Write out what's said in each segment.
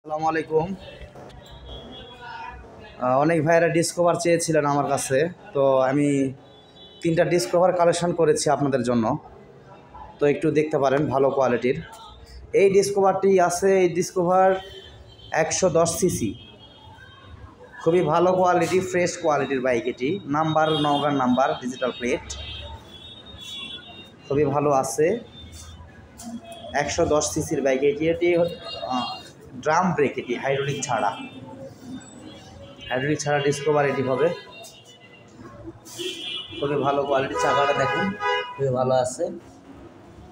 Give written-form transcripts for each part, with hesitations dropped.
আসসালামু আলাইকুম। অনেক ভাইয়েরা ডিসকভার চেয়েছিলেন আমার কাছে, তো আমি 3টা ডিসকভার কালেকশন করেছি আপনাদের জন্য। তো একটু দেখতে পারেন, ভালো কোয়ালিটির এই ডিসকভারটি আছে। এই ডিসকভার 110 সিসি, খুবই ভালো কোয়ালিটি, ফ্রেশ কোয়ালিটির বাইক। এটি নাম্বার নওগাঁর নাম্বার, ডিজিটাল প্লেট, খুবই ভালো আছে। 110 সিসির বাইক এটি। ড্রাম ব্রেক, এটি হাইড্রোলিক ছাড়া ডিসকভার এটি হবে। খুবই ভালো কোয়ালিটি, চাকাটা দেখুন খুবই ভালো আছে,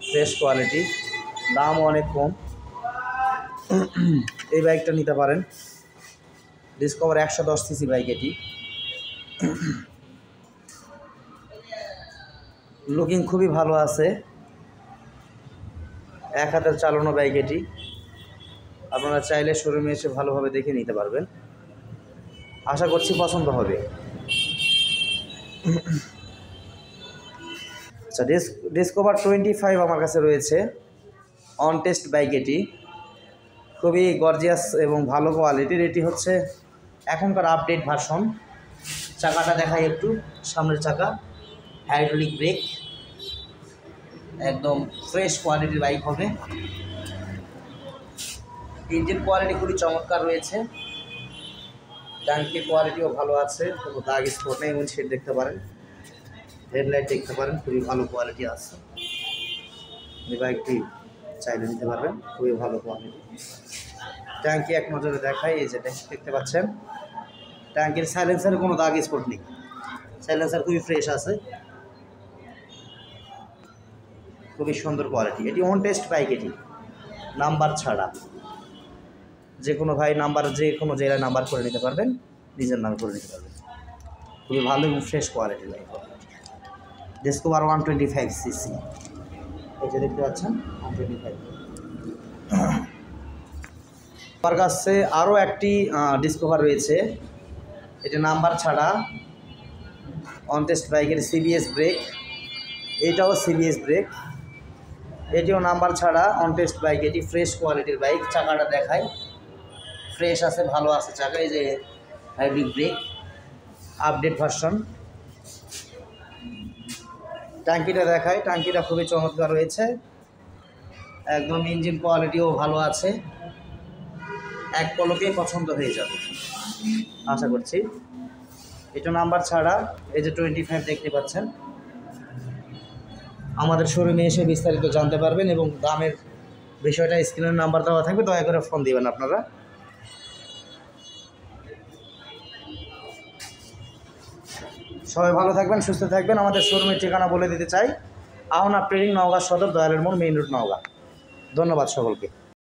ফ্রেশ কোয়ালিটি, দামও অনেক কম। এই বাইকটা নিতে পারেন, ডিসকভার 110 সিসি বাইক এটি। লুকিং খুবই ভালো আছে, এক হাতের চালানো বাইক এটি। আপনারা চাইলে শোরুমে এসে ভালোভাবে দেখে নিতে পারবেন, আশা করছি পছন্দ হবে। আচ্ছা, ডিসকভার 25 আমার কাছে রয়েছে, অন টেস্ট বাইক এটি। খুবই গর্জিয়াস এবং ভালো কোয়ালিটির। এটি হচ্ছে এখনকার আপডেট ভার্সন। চাকাটা দেখাই একটু, সামনের চাকা, হাইড্রোলিক ব্রেক, একদম ফ্রেশ কোয়ালিটির বাইক হবে। ইঞ্জিন কোয়ালিটি খুবই চমৎকার রয়েছে, ট্যাঙ্কির কোয়ালিটিও ভালো আছে, কোনো দাগ স্পট নেই। এমন সেট দেখতে পারেন, হেডলাইট দেখতে পারেন, খুবই ভালো কোয়ালিটি আছে। এই বাইকটি চাইলে নিতে পারবেন, খুবই ভালো কোয়ালিটি। ট্যাঙ্কি এক নজরে দেখাই, এই যে দেখতে পাচ্ছেন, ট্যাঙ্কির সাইলেন্সারে কোনো দাগ স্পট নেই, সাইলেন্সার খুবই ফ্রেশ আছে, খুবই সুন্দর কোয়ালিটি। এটি অন টেস্ট বাইক এটি, নাম্বার ছাড়া। যে কোনো ভাই নাম্বার, যে কোনো জেলায় নাম্বার করে নিতে পারবেন, নিজের নামে করে নিতে পারবেন। খুবই ভালো এবং ফ্রেশ কোয়ালিটির বাইক। ডিসকভার 125 সিসি, এই যে দেখতে পাচ্ছেন 125। আমার কাছে আরও একটি ডিসকভার রয়েছে, এটা নাম্বার ছাড়া, অন টেস্ট বাইকের সিবিএস ব্রেক, এটাও সিবিএস ব্রেক, এটিও নাম্বার ছাড়া, অন টেস্ট বাইক এটি। ফ্রেশ কোয়ালিটির বাইক, চাকাটা দেখায়, ফ্রেশ আছে, ভালো আছে চাকা। এই যে হাইড্রোলিক ব্রেক, আপডেট ভার্সন। ট্যাঙ্কিটা দেখায়, ট্যাঙ্কিটা খুবই চমৎকার রয়েছে, একদম ইঞ্জিন কোয়ালিটিও ভালো আছে, এক পলকেই পছন্দ হয়ে যাবে আশা করছি। এটা নাম্বার ছাড়া। এই যে 25 দেখতে পাচ্ছেন। আমাদের শোরুমে এসে বিস্তারিত জানতে পারবেন এবং দামের বিষয়টা স্ক্রিনের নাম্বার দেওয়া থাকবে, দয়া করে ফোন দিবেন আপনারা। সবাই ভালো থাকবেন, সুস্থ থাকবেন। আমাদের শোরুমের ঠিকানা বলে দিতে চাই, আহনা ট্রেডিং, নওগাঁ সদর, দয়ালের মোড়, মেইন রোড, নওগাঁ। ধন্যবাদ সকলকে।